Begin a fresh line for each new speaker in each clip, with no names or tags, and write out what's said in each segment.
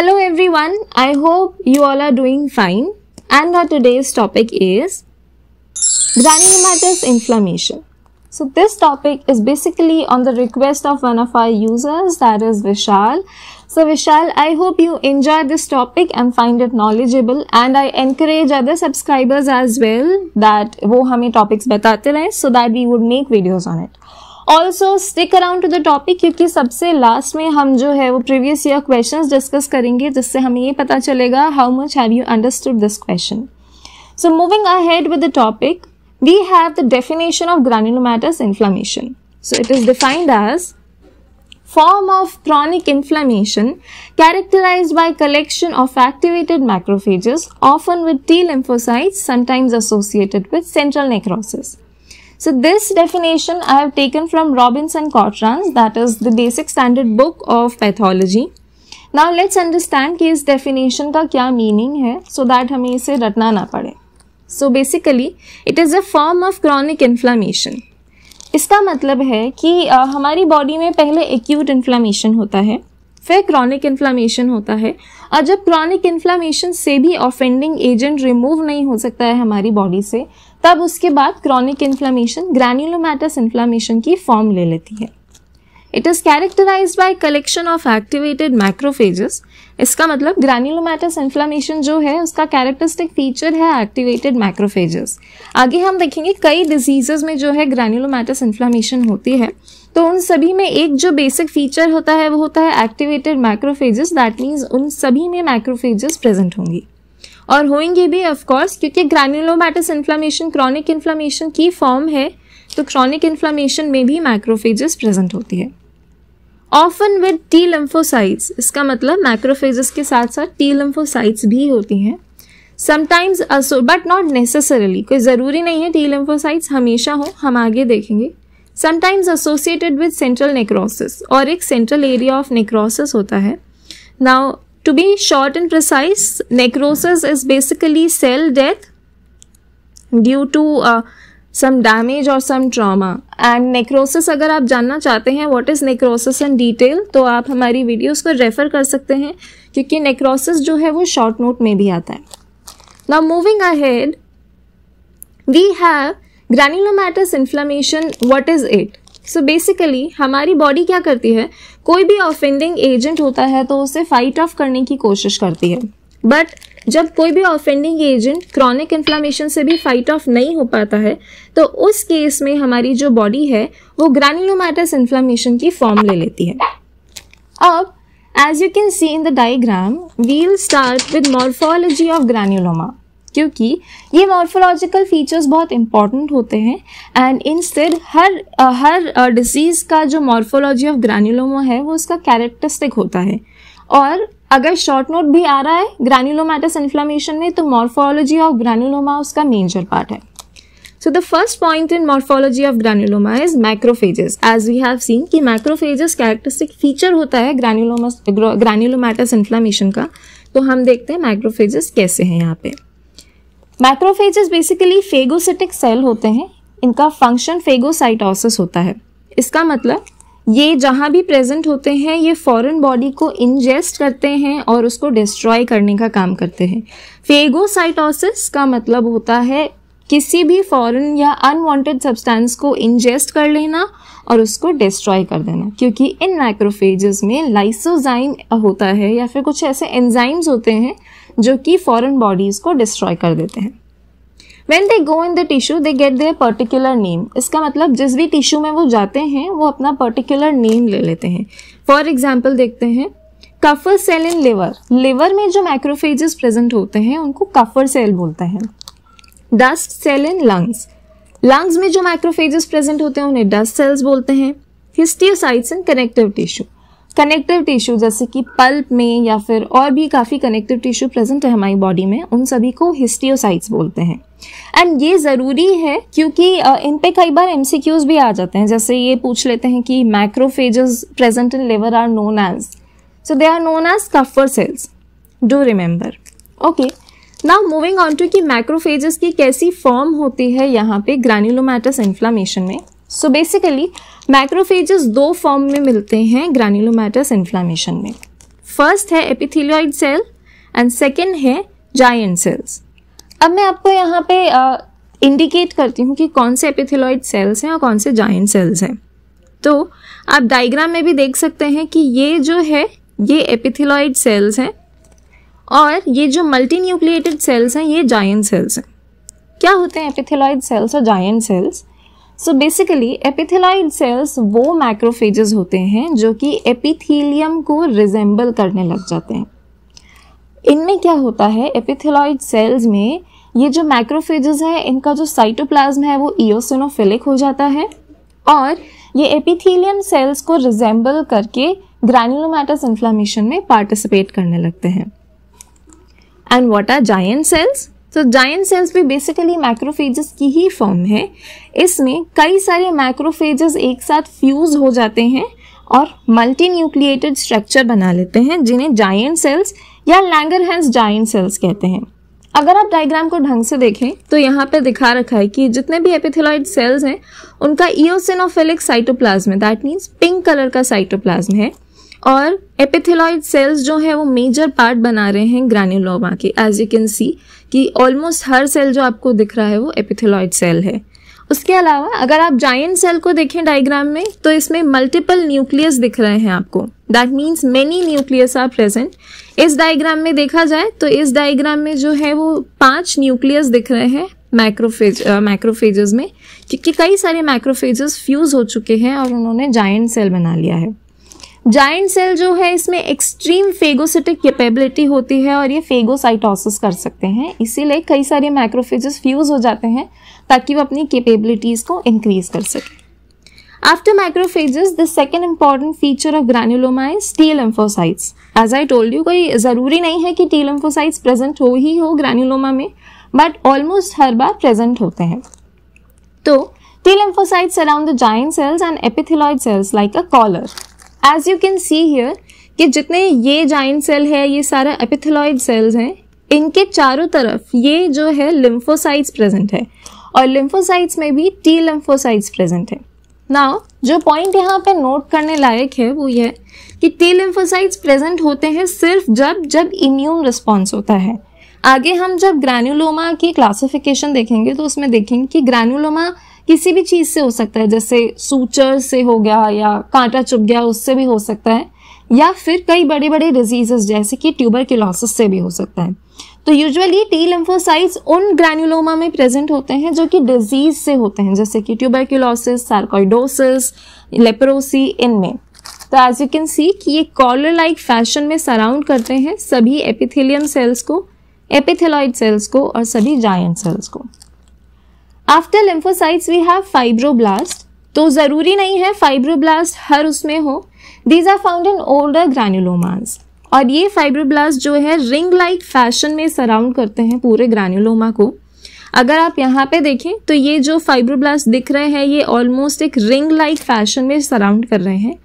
Hello everyone, I hope you all are doing fine and our today's topic is granulomatous inflammation. So this topic is basically on the request of one of our users, that is Vishal. So Vishal, I hope you enjoy this topic and find it knowledgeable, and I encourage other subscribers as well that वो हमें topics बताते रहें so that we would make videos on it. Also stick around to the topic क्योंकि सबसे last में हम जो है वो previous year questions discuss करेंगे जिससे हमें ये पता चलेगा how much have you understood this question. So moving ahead with the topic, we have the definition of granulomatous inflammation. So it is defined as form of chronic inflammation characterized by collection of activated macrophages, often with T lymphocytes, sometimes associated with central necrosis. So this definition I have taken from Robinson-Cotrans, that is the basic standard book of pathology. Now let's understand कि इस definition का क्या meaning है so that हमें इसे रटना ना पड़े. So basically it is a form of chronic inflammation. इसका मतलब है कि हमारी बॉडी में पहले एक्यूट इन्फ्लामेशन होता है, फिर क्रॉनिक इन्फ्लामेशन होता है, और जब क्रॉनिक इन्फ्लामेशन से भी ऑफेंडिंग एजेंट रिमूव नहीं हो सकता है हमारी बॉडी से, तब उसके बाद क्रॉनिक इन्फ्लामेशन ग्रैन्युलोमैटस इन्फ्लामेशन की फॉर्म ले लेती है. It is characterized by collection of activated macrophages. इसका मतलब ग्रैन्युलोमैटस इन्फ्लामेशन जो है उसका कैरेक्टरिस्टिक फीचर है एक्टिवेटेड मैक्रोफेजेस. आगे हम देखेंगे कई डिजीजेस में जो है ग्रैन्युलोमैटस इन्फ्लामेशन होती है, तो उन सभी में एक जो बेसिक फीचर होता है वो होता है एक्टिवेटेड मैक्रोफेजेस. दैट मीन्स उन सभी में मैक्रोफेजेस प्रेजेंट होंगी और होंगी भी ऑफ कोर्स, क्योंकि ग्रैन्युलोमैटस इन्फ्लामेशन क्रॉनिक इन्फ्लामेशन की फॉर्म है, तो क्रॉनिक इन्फ्लामेशन में भी मैक्रोफेजेस प्रेजेंट होती है. ऑफन विद टी लिम्फोसाइट्स, इसका मतलब मैक्रोफेजेस के साथ साथ टी लिम्फोसाइट्स भी होती हैं. समटाइम्स बट नॉट नेसेसरली, कोई ज़रूरी नहीं है टी लिम्फोसाइट्स हमेशा हो, हम आगे देखेंगे. Sometimes associated with central necrosis, और एक सेंट्रल एरिया ऑफ नेक्रोसिस होता है. Now to be short and precise, necrosis is basically cell death due to some damage or some trauma. And necrosis अगर आप जानना चाहते हैं what is necrosis in detail, तो आप हमारी वीडियोस को रेफर कर सकते हैं क्योंकि necrosis जो है वो शॉर्ट नोट में भी आता है. Now moving ahead, we have granulomatous inflammation. What is it? So basically हमारी बॉडी क्या करती है, कोई भी ऑफेंडिंग एजेंट होता है तो उसे फाइट ऑफ करने की कोशिश करती है. बट जब कोई भी ऑफेंडिंग एजेंट क्रॉनिक इन्फ्लामेशन से भी फाइट ऑफ नहीं हो पाता है, तो उस केस में हमारी जो बॉडी है वो ग्रैन्युलोमैटस इन्फ्लामेशन की फॉर्म ले लेती है. अब as you can see in the diagram, we will start with morphology of granuloma, क्योंकि ये मॉर्फोलॉजिकल फीचर्स बहुत इंपॉर्टेंट होते हैं. एंड इंस्टेड हर डिजीज़ का जो मॉर्फोलॉजी ऑफ ग्रैन्युलोमा है वो उसका कैरेक्टरिस्टिक होता है. और अगर शॉर्ट नोट भी आ रहा है ग्रैन्युलोमैटस इन्फ्लामेशन में, तो मॉर्फोलॉजी ऑफ ग्रैन्युलोमा उसका मेजर पार्ट है. So the first point in morphology of granuloma is macrophages. As we have seen कि मैक्रोफेजेस कैरेक्टरिस्टिक फीचर होता है ग्रैन्युलोमैटस इन्फ्लामेशन का. तो हम देखते हैं मैक्रोफेजेस कैसे हैं. यहाँ पे मैक्रोफेजेस बेसिकली फेगोसिटिक सेल होते हैं. इनका फंक्शन फेगोसाइटोसिस होता है. इसका मतलब ये जहाँ भी प्रेजेंट होते हैं ये फॉरेन बॉडी को इंजेस्ट करते हैं और उसको डिस्ट्रॉय करने का काम करते हैं. फेगोसाइटोसिस का मतलब होता है किसी भी फॉरेन या अनवांटेड सब्सटेंस को इंजेस्ट कर लेना और उसको डिस्ट्रॉय कर देना, क्योंकि इन मैक्रोफेजेस में लाइसोजाइम होता है या फिर कुछ ऐसे एंजाइम्स होते हैं जो कि फॉरेन बॉडीज को डिस्ट्रॉय कर देते हैं. When they go in the tissue, they get their particular name. इसका मतलब जिस भी टिश्यू में वो जाते हैं वो अपना पर्टिकुलर नेम ले लेते हैं. फॉर एग्जाम्पल देखते हैं कफर सेल इन लिवर. लिवर में जो मैक्रोफेजेस प्रेजेंट होते हैं उनको कफर सेल बोलते हैं. Dust cell in lungs. Lungs में जो मैक्रोफेजेस प्रेजेंट होते हैं उन्हें डस्ट सेल्स बोलते हैं. Histiocytes in connective tissue. Connective tissue जैसे कि पल्प में या फिर और भी काफ़ी कनेक्टिव टिश्यू प्रेजेंट है हमारी बॉडी में, उन सभी को हिस्टियोसाइट्स बोलते हैं. एंड ये ज़रूरी है क्योंकि इन पे कई बार MCQs भी आ जाते हैं. जैसे ये पूछ लेते हैं कि macrophages present in liver are known as, so they are known as Kupffer cells. Do remember. Okay, now moving on to कि मैक्रोफेजेस की कैसी फॉर्म होती है यहाँ पे ग्रैन्युलोमैटस इन्फ्लामेशन में. सो बेसिकली मैक्रोफेजेस दो फॉर्म में मिलते हैं ग्रैन्युलोमैटस इन्फ्लामेशन में. फर्स्ट है एपिथेलियोइड सेल एंड सेकेंड है जायंट सेल्स। अब मैं आपको यहाँ पे इंडिकेट करती हूँ कि कौन से एपिथेलियोइड सेल्स हैं और कौन से जायंट सेल्स हैं। तो आप डायग्राम में भी देख सकते हैं कि ये जो है ये एपिथेलियोइड सेल्स हैं और ये जो मल्टी न्यूक्लिएटेड सेल्स हैं ये जायंट सेल्स हैं। क्या होते हैं एपिथेलियोइड सेल्स और giant cells? So basically epithelioid cells वो मैक्रोफेजेस होते हैं जो कि एपिथेलियम को रिजेंबल करने लग जाते हैं। इनमें क्या होता है, एपिथेलियोइड सेल्स में ये जो मैक्रोफेजेस है इनका जो साइटोप्लाज्म है वो इओसिनोफिलिक हो जाता है और ये एपिथेलियम सेल्स को रिजेंबल करके ग्रैन्युलोमैटस इन्फ्लेमेशन में पार्टिसिपेट करने लगते हैं। And what are giant cells? तो जायंट सेल्स भी बेसिकली मैक्रोफेजेस की ही फॉर्म है। इसमें कई सारे मैक्रोफेजेस एक साथ फ्यूज हो जाते हैं और मल्टी न्यूक्लिएटेड स्ट्रक्चर बना लेते हैं जिन्हें जायंट सेल्स या लैंगरहैंस जायंट सेल्स कहते हैं। अगर आप डायग्राम को ढंग से देखें तो यहाँ पे दिखा रखा है कि जितने भी एपिथेलियोइड सेल्स हैं उनका इओसिनोफिलिक साइटोप्लाज्म है, दैट मीन्स पिंक कलर का साइटोप्लाज्म है और एपिथेलियोइड सेल्स जो है वो मेजर पार्ट बना रहे हैं ग्रैन्युलोमा के। एज यू कैन सी कि ऑलमोस्ट हर सेल जो आपको दिख रहा है वो एपिथेलियोइड सेल है। उसके अलावा अगर आप जायंट सेल को देखें डायग्राम में तो इसमें मल्टीपल न्यूक्लियस दिख रहे हैं आपको, that means many nucleus are present. इस डायग्राम में देखा जाए तो इस डायग्राम में जो है वो 5 न्यूक्लियस दिख रहे हैं मैक्रोफेजेस में, क्योंकि कई सारे मैक्रोफेजेस फ्यूज हो चुके हैं और उन्होंने जायंट सेल बना लिया है। जायंट सेल जो है इसमें एक्सट्रीम फेगोसिटिक कैपेबिलिटी होती है और ये फेगोसाइटोसिस कर सकते हैं, इसीलिए कई सारे मैक्रोफेजेस फ्यूज हो जाते हैं ताकि वो अपनी कैपेबिलिटीज को इंक्रीज कर सके। After macrophages, the second important feature of granuloma is T lymphocytes. As I told you, कोई ज़रूरी नहीं है कि T lymphocytes present हो ही हो ग्रैन्युलोमा में, but almost her bar present होते हैं। तो T lymphocytes surround the giant cells and epithelioid cells like a collar. As you can see here, कि जितने ये giant cell है ये सारा epithelioid cells हैं, इनके चारों तरफ ये जो है lymphocytes present है और lymphocytes में भी T lymphocytes present है। नाउ जो पॉइंट यहाँ पे नोट करने लायक है वो ये कि टी लिम्फोसाइट्स प्रेजेंट होते हैं सिर्फ जब इम्यून रिस्पॉन्स होता है। आगे हम जब ग्रैन्युलोमा की क्लासिफिकेशन देखेंगे तो उसमें देखेंगे कि ग्रैन्युलोमा किसी भी चीज से हो सकता है, जैसे सूचर से हो गया या कांटा चुभ गया उससे भी हो सकता है, या फिर कई बड़े बड़े डिजीजेस जैसे कि ट्यूबरक्लोसिस से भी हो सकता है। तो यूजुअली टी लिम्फोसाइट्स उन ग्रैन्युलोमा में प्रेजेंट होते हैं जो कि डिजीज से होते हैं, जैसे कि ट्यूबरक्लोसिस, सार्कोइडोसिस, लेप्रोसी, इनमें। तो एज यू कैन सी कि ये कॉलर लाइक फैशन में सराउंड करते हैं सभी एपिथेलियम सेल्स को, एपिथेलॉइड सेल्स को और सभी जायंट सेल्स को। After lymphocytes we have fibroblast. तो जरूरी नहीं है फाइब्रोब्लास्ट हर उसमें हो, these are found in older granulomas. और ये फाइब्रोब्लास्ट जो है रिंग लाइक फैशन में सराउंड करते हैं पूरे ग्रैन्युलोमा को। अगर आप यहाँ पे देखें तो ये जो फाइब्रोब्लास्ट दिख रहे हैं ये ऑलमोस्ट एक रिंग लाइक फैशन में सराउंड कर रहे हैं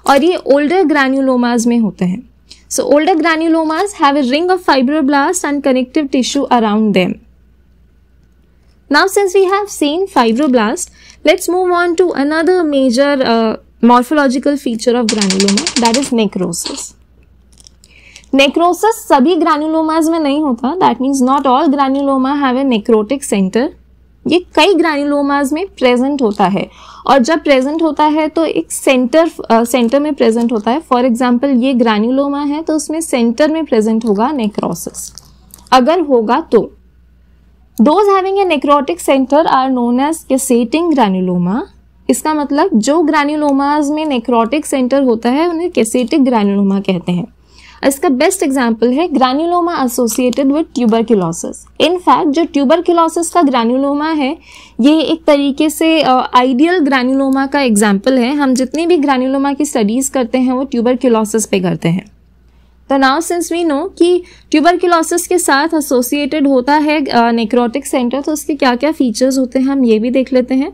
और ये ओल्डर ग्रैन्युलोमास में होते हैं। So older granulomas have a ring of fibroblast and connective tissue around them. Now since we have seen fibroblast, let's move on to another major morphological feature of granuloma, that is necrosis. Necrosis सभी granulomas में नहीं होता, that means not all granuloma have a necrotic center. ये कई granulomas में present होता है और जब present होता है तो एक center में present होता है। For example ये granuloma है तो उसमें center में present होगा necrosis, अगर होगा तो। Those having a necrotic center are known as casseting granuloma. इसका मतलब जो ग्रैन्युलोमास में नेक्रोटिक सेंटर होता है उन्हें कैसेटिक ग्रैन्युलोमा कहते हैं। इसका बेस्ट एग्जांपल है granuloma associated with tuberculosis. In fact जो ट्यूबरक्लोसिस का ग्रैन्युलोमा है ये एक तरीके से आइडियल ग्रैन्युलोमा का एग्जांपल है। हम जितनी भी ग्रैन्युलोमा की स्टडीज करते हैं वो ट्यूबरक्लोसिस पे करते हैं। तो नाउ सिंस वी नो कि ट्यूबरक्लोसिस के साथ एसोसिएटेड होता है नेक्रोटिक सेंटर, तो उसके क्या क्या फीचर्स होते हैं हम ये भी देख लेते हैं।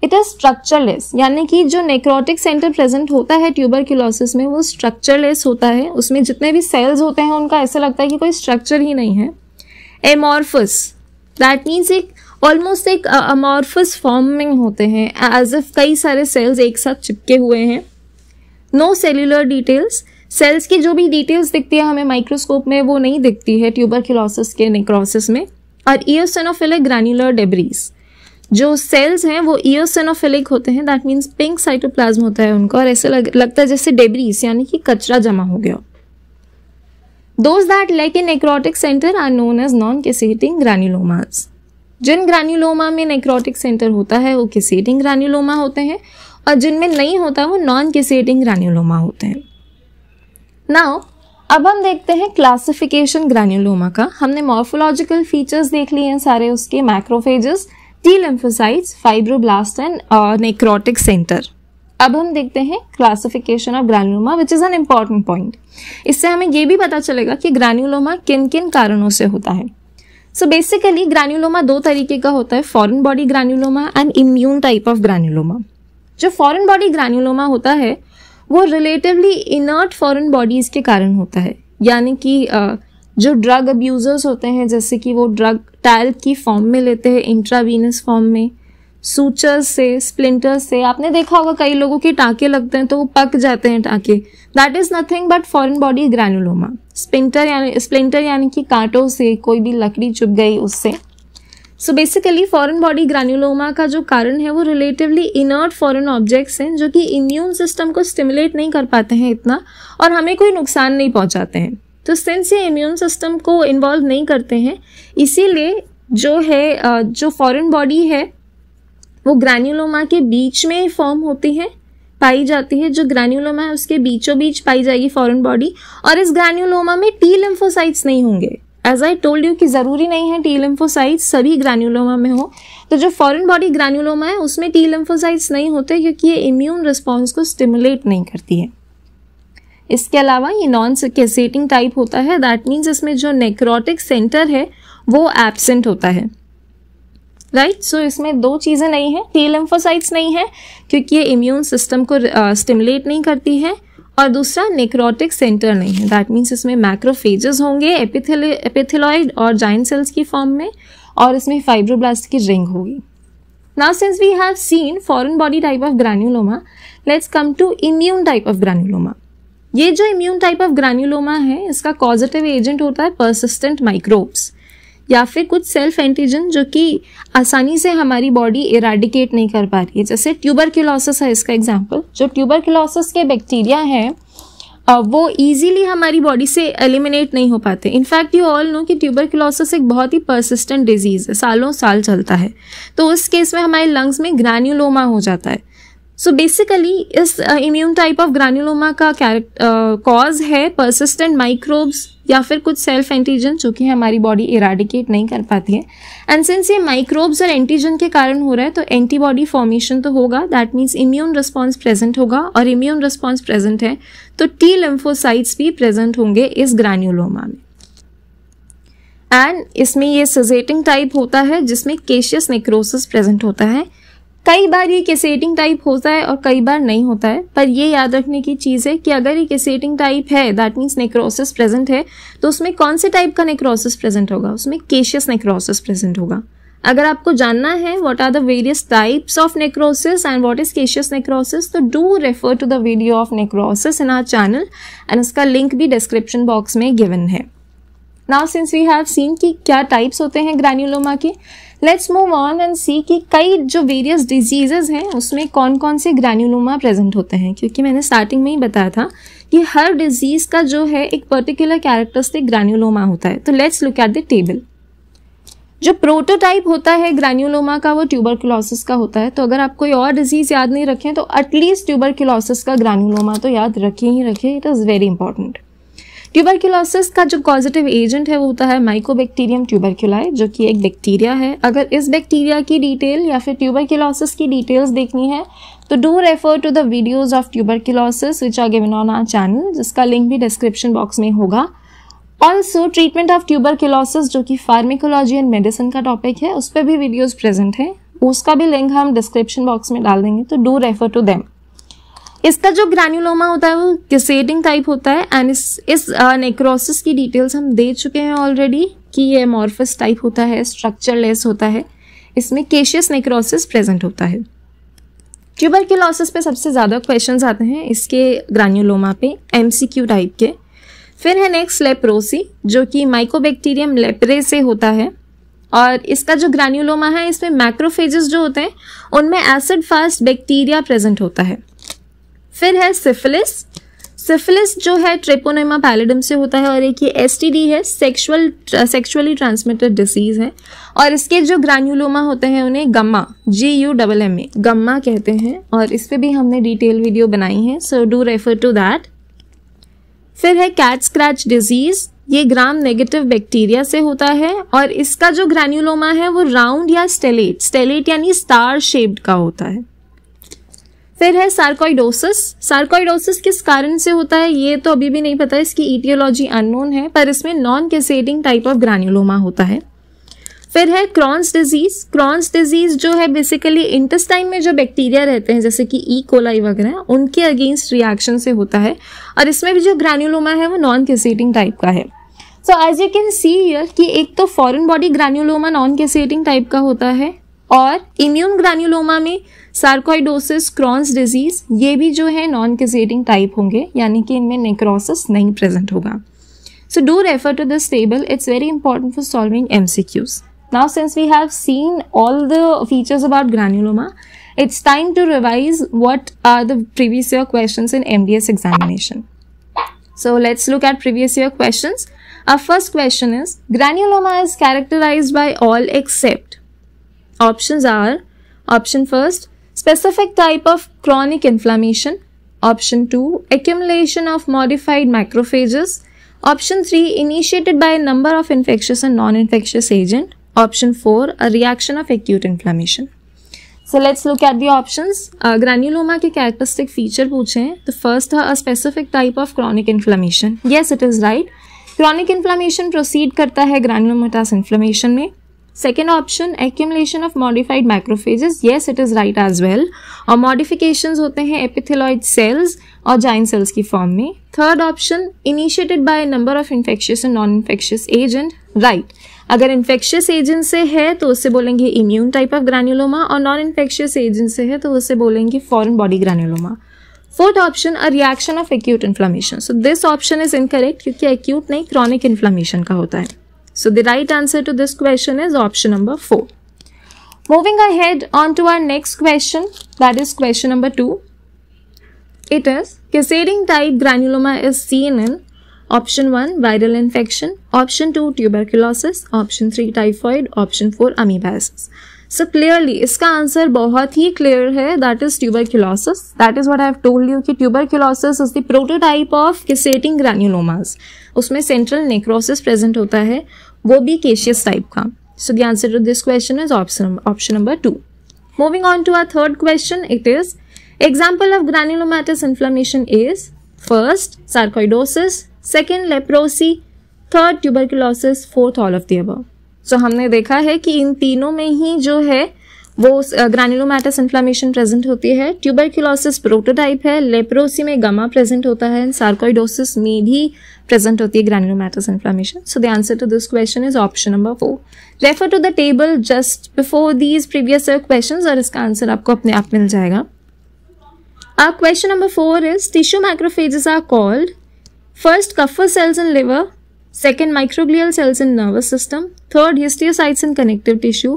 इट इज स्ट्रक्चरलेस, यानी कि जो नेक्रोटिक सेंटर प्रेजेंट होता है ट्यूबरक्लोसिस में वो स्ट्रक्चरलेस होता है। उसमें जितने भी सेल्स होते हैं उनका ऐसा लगता है कि कोई स्ट्रक्चर ही नहीं है। एमॉर्फस, दैट मीन्स एक ऑलमोस्ट एक अमॉर्फस फॉर्म में होते हैं, एज इफ कई सारे सेल्स एक साथ चिपके हुए हैं। नो सेल्यूलर डिटेल्स, सेल्स की जो भी डिटेल्स दिखती है हमें माइक्रोस्कोप में वो नहीं दिखती है ट्यूबरक्लोसिस के नेक्रोसिस में। और इओसिनोफिलिक ग्रैन्युलर डेब्रीज, जो सेल्स हैं वो इओसिनोफिलिक होते हैं, दैट मीन्स पिंक साइटोप्लाज्म होता है उनका, और ऐसे लगता है जैसे डेब्रीज यानी कि कचरा जमा हो गया। Those that lack a necrotic center are known as non-casseating granulomas. Jin granuloma में नेक्रोटिक सेंटर होता है वो कैसेटिंग ग्रैन्युलोमा होते हैं, और जिनमें नहीं होता वो नॉन कैसेटिंग ग्रैन्युलोमा होते हैं। नाउ अब हम देखते हैं क्लासिफिकेशन ग्रैन्युलोमा का। हमने मॉर्फोलॉजिकल फीचर्स देख लिए हैं सारे उसके, macrophages, T lymphocytes, fibroblast and necrotic centre. अब हम देखते हैं classification of granuloma which is an important point. इससे हमें ये भी पता चलेगा कि ग्रैन्युलोमा किन किन कारणों से होता है। सो बेसिकली ग्रैन्युलोमा दो तरीके का होता है, foreign body granuloma and immune type of granuloma. जो फॉरेन बॉडी ग्रैन्युलोमा होता है वो रिलेटिवली इनर्ट फॉरेन बॉडीज के कारण होता है, यानी कि जो ड्रग अब्यूजर्स होते हैं जैसे कि वो ड्रग टैल्क की फॉर्म में लेते हैं, इंट्रावीनस फॉर्म में, सूचर्स से, स्प्लिंटर्स से। आपने देखा होगा कई लोगों के टाँके लगते हैं तो वो पक जाते हैं टाँके, that is nothing but foreign body granuloma. Splinter यानी कि कांटों से, कोई भी लकड़ी चुभ गई उससे। So basically foreign body granuloma का जो कारण है वो रिलेटिवली इनर्ट फॉरेन ऑब्जेक्ट्स हैं जो कि इम्यून सिस्टम को स्टिमुलेट नहीं कर पाते हैं इतना और हमें कोई नुकसान नहीं पहुंचाते हैं। तो सिंस ये इम्यून सिस्टम को इन्वॉल्व नहीं करते हैं, इसीलिए जो है जो फॉरेन बॉडी है वो ग्रैन्युलोमा के बीच में फॉर्म होती है, पाई जाती है। जो ग्रैन्युलोमा है उसके बीचों बीच पाई जाएगी फॉरेन बॉडी, और इस ग्रैन्युलोमा में टी लिम्फोसाइट्स नहीं होंगे। एज आई टोल्ड यू कि जरूरी नहीं है टी लिम्फोसाइट्स सभी ग्रैन्युलोमा में हो। तो जो फॉरेन बॉडी ग्रैन्युलोमा है उसमें टी लिम्फोसाइट्स नहीं होते क्योंकि ये इम्यून रिस्पॉन्स को स्टिमुलेट नहीं करती है। इसके अलावा ये नॉन कैसेटिंग टाइप होता है, दैट मीन्स इसमें जो नेक्रोटिक सेंटर है वो एब्सेंट होता है, राइट। सो इसमें दो चीजें नहीं है, टी लिम्फोसाइट्स नहीं है क्योंकि ये इम्यून सिस्टम को स्टिमुलेट नहीं करती है, और दूसरा नेक्रोटिक सेंटर नहीं है, दैट मीन्स इसमें मैक्रोफेजेस होंगे एपिथेलॉइड और जाइंट सेल्स की फॉर्म में, और इसमें फाइब्रोब्लास्ट की रिंग होगी। Now since we have seen foreign body type of granuloma, let's come to immune type of granuloma. ये जो इम्यून टाइप ऑफ ग्रैन्युलोमा है इसका कॉजेटिव एजेंट होता है पर्सिस्टेंट माइक्रोब्स या फिर कुछ सेल्फ एंटीजन जो कि आसानी से हमारी बॉडी इरेडिकेट नहीं कर पा रही है। जैसे ट्यूबरक्लोसिस है इसका एग्जांपल। जो ट्यूबरक्लोसिस के बैक्टीरिया हैं वो इजीली हमारी बॉडी से एलिमिनेट नहीं हो पाते। इनफैक्ट यू ऑल नो कि ट्यूबरक्लोसिस एक बहुत ही पर्सिस्टेंट डिजीज है, सालों साल चलता है। तो उस केस में हमारे लंग्स में ग्रैन्युलोमा हो जाता है। सो बेसिकली इस इम्यून टाइप ऑफ ग्रैन्युलोमा का कॉज है पर्सिस्टेंट माइक्रोब्स या फिर कुछ सेल्फ एंटीजन जो कि हमारी बॉडी इरेडिकेट नहीं कर पाती है। एंड सिंस ये माइक्रोब्स और एंटीजन के कारण हो रहा है तो एंटीबॉडी फॉर्मेशन तो होगा, that means immune response present होगा, और इम्यून रिस्पॉन्स प्रेजेंट है तो टी लिम्फोसाइट्स भी प्रेजेंट होंगे इस ग्रैन्युलोमा में। एंड इसमें ये सिजेटिंग टाइप होता है जिसमें केशियस नेक्रोसिस प्रेजेंट होता है। कई बार ये कैसेटिंग टाइप होता है और कई बार नहीं होता है, पर ये याद रखने की चीज है कि अगर ये कैसेटिंग टाइप है दैट मीन्स नेक्रोसिस प्रेजेंट है तो उसमें कौन से टाइप का नेक्रोसिस प्रेजेंट होगा, उसमें केशियस नेक्रोसिस प्रेजेंट होगा। अगर आपको जानना है what are the various types of necrosis and what is caseous necrosis, तो do refer to the video of necrosis in our channel and उसका लिंक भी डिस्क्रिप्शन बॉक्स में गिवन है। Now since we have seen कि क्या types होते हैं granuloma के, let's move on and see कि कई जो वेरियस डिजीजेज हैं उसमें कौन कौन से ग्रैन्युलोमा प्रेजेंट होते हैं। क्योंकि मैंने स्टार्टिंग में ही बताया था कि हर डिजीज का जो है एक पर्टिकुलर कैरेक्टरिस्टिक ग्रैन्युलोमा होता है। तो let's look at the table. जो प्रोटोटाइप होता है ग्रैन्युलोमा का वो ट्यूबरक्लोसिस का होता है। तो अगर आप कोई और डिजीज याद नहीं रखें तो एटलीस्ट ट्यूबरक्लोसिस का ग्रैन्युलोमा तो याद रखें ही रखें, it is very important. Tuberculosis का जो कॉजेटिव एजेंट है वो होता है माइकोबैक्टीरियम ट्यूबरक्युलाई, जो कि एक बैक्टीरिया है। अगर इस बैक्टीरिया की डिटेल या फिर ट्यूबरक्लोसिस की डिटेल्स देखनी है तो do refer to the videos of tuberculosis which are given on our channel, जिसका लिंक भी डिस्क्रिप्शन बॉक्स में होगा। ऑल्सो ट्रीटमेंट ऑफ ट्यूबरक्लोसिस जो कि फार्मेकोलॉजी एंड मेडिसिन का टॉपिक है, उस पर भी वीडियोज प्रेजेंट है, उसका भी लिंक हम डिस्क्रिप्शन बॉक्स में डाल देंगे, तो डू रेफर टू देम। इसका जो ग्रैन्युलोमा होता है वो कैसेटिंग टाइप होता है एंड इस नेक्रोसिस की डिटेल्स हम दे चुके हैं ऑलरेडी कि ये एमॉर्फस टाइप होता है, स्ट्रक्चरलेस होता है, इसमें केशियस नेक्रोसिस प्रेजेंट होता है। ट्यूबरक्यूलोसिस पे सबसे ज़्यादा क्वेश्चंस आते हैं इसके ग्रान्युलोमा पे, एमसीक्यू टाइप के। फिर है नेक्स्ट लेप्रोसी, जो कि माइकोबैक्टीरियम लेप्रे से होता है, और इसका जो ग्रान्युलोमा है इसमें मैक्रोफेजेस जो होते हैं उनमें एसिड फास्ट बैक्टीरिया प्रेजेंट होता है। फिर है सिफिलिस। सिफिलिस जो है ट्रेपोनेमा पैलिडम से होता है, और एक ये एसटीडी है, सेक्सुअली ट्रांसमिटेड डिसीज है, और इसके जो ग्रान्युलोमा होते हैं उन्हें गम्मा, GUMMA गम्मा कहते हैं, और इस पे भी हमने डिटेल वीडियो बनाई है, so do refer to that. फिर है कैट स्क्रैच डिजीज, ये ग्राम नेगेटिव बैक्टीरिया से होता है, और इसका जो ग्रान्युलोमा है वो राउंड या स्टेलेट यानी स्टार शेप्ड का होता है। फिर है सार्कोइडोसिस। सार्कोइडोसिस किस कारण से होता है ये तो अभी भी नहीं पता, इसकी ईटियोलॉजी अननोन है, पर इसमें नॉन कैसेटिंग टाइप ऑफ ग्रान्युलोमा होता है। फिर है क्रॉन्स डिजीज। क्रॉन्स डिजीज जो है बेसिकली इंटेस्टाइन में जो बैक्टीरिया रहते हैं जैसे कि ई कोलाई वगैरह, उनके अगेंस्ट रिएक्शन से होता है, और इसमें भी जो ग्रान्युलोमा है वो नॉन कैसेटिंग टाइप का है। So as you can see here कि एक तो foreign body granuloma non caseating type का होता है, और इम्यून ग्रान्युलोमा में सार्कोइडोसिस, क्रॉन्स डिजीज, ये भी जो है नॉन कैसेटिंग टाइप होंगे, यानी कि इनमें नेक्रोसिस नहीं प्रेजेंट होगा। So do refer to this table, it's very important for solving MCQs. Now since we have seen all the features about granuloma, it's time to revise what are the previous year questions in MDS examination. So let's look at previous year questions. Our first question is, granuloma is characterized by all except. Options are, option first, specific type of chronic inflammation. Option 2, accumulation of modified macrophages. Option 3, initiated by a number of infectious and non-infectious agent. Option 4, a reaction of acute inflammation. So let's look at the options. Granuloma के characteristic feature पूछे हैं, तो first a specific type of chronic inflammation. Yes, it is right. Chronic inflammation proceed करता है granulomatous inflammation में. Second option, accumulation of modified macrophages. Yes, it is right as well. और modifications होते हैं epithelioid cells और giant cells की form में. Third option, initiated by a number of infectious and non-infectious agent. Right. अगर infectious agent से है तो उससे बोलेंगे इम्यून टाइप ऑफ ग्रान्युलोमा, और नॉन इन्फेक्शियस एजेंट से है तो उससे बोलेंगे foreign body granuloma. Fourth option, a reaction of acute inflammation. So this option is incorrect, क्योंकि एक्यूट नहीं क्रॉनिक इन्फ्लेमेशन का होता है। So the right answer to this question is option number 4. Moving ahead on to our next question, that is question number 2. It is caseating type granuloma is seen in Option 1, viral infection. Option 2, tuberculosis. Option 3, typhoid. Option 4, amoebiasis. So clearly, इसका answer बहुत ही clear है, that is tuberculosis. That is what I have told you कि tuberculosis is the prototype of caseating granulomas. उसमें central necrosis present होता है, वो भी caseous type का. So the answer to this question is option number 2. Moving on to our third question, it is, example of granulomatous inflammation is, first, sarcoidosis. Second leprosy, third tuberculosis, fourth all of the above. So हमने देखा है कि इन तीनों में ही जो है वो ग्रानुलोमैटस inflammation present होती है. ट्यूबरक्यूलोसिस प्रोटोटाइप है, लेप्रोसी में गामा प्रेजेंट होता है, एंड सार्कोइडोसिस में भी प्रेजेंट होती है granulomatous inflammation. So the answer to this question is option number 4. Refer to the table just before these previous questions और इसका आंसर आपको अपने आप मिल जाएगा. Question number 4 is, tissue macrophages are called first Kupffer cells in liver, second microglial cells in nervous system, third histiocytes in connective tissue,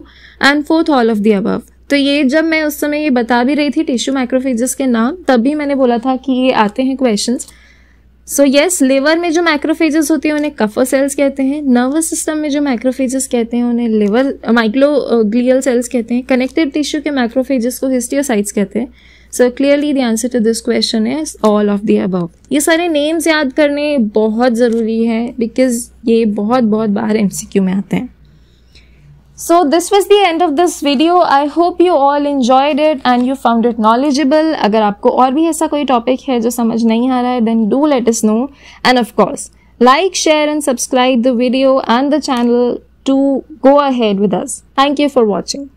and fourth all of the above. तो ये जब मैं उस समय ये बता भी रही थी टिश्यू मैक्रोफेजेस के नाम, तब भी मैंने बोला था कि ये आते हैं क्वेश्चंस. सो यस, लिवर में जो मैक्रोफेजेस होती हैं उन्हें कफर सेल्स कहते हैं, नर्वस सिस्टम में जो मैक्रोफेजेस कहते हैं उन्हें लिवर माइक्रोग्लियल सेल्स कहते हैं, कनेक्टिव टिश्यू के मैक्रोफेजेस को हिस्टियोसाइट्स कहते हैं. So clearly the answer to this question is all of the above. ये सारे names याद करने बहुत ज़रूरी है because ये बहुत बार MCQ में आते हैं. So this was the end of this video. I hope you all enjoyed it and you found it knowledgeable. अगर आपको और भी ऐसा कोई topic है जो समझ नहीं आ रहा है, then do let us know. And of course, like, share and subscribe the video and the channel to go ahead with us. Thank you for watching.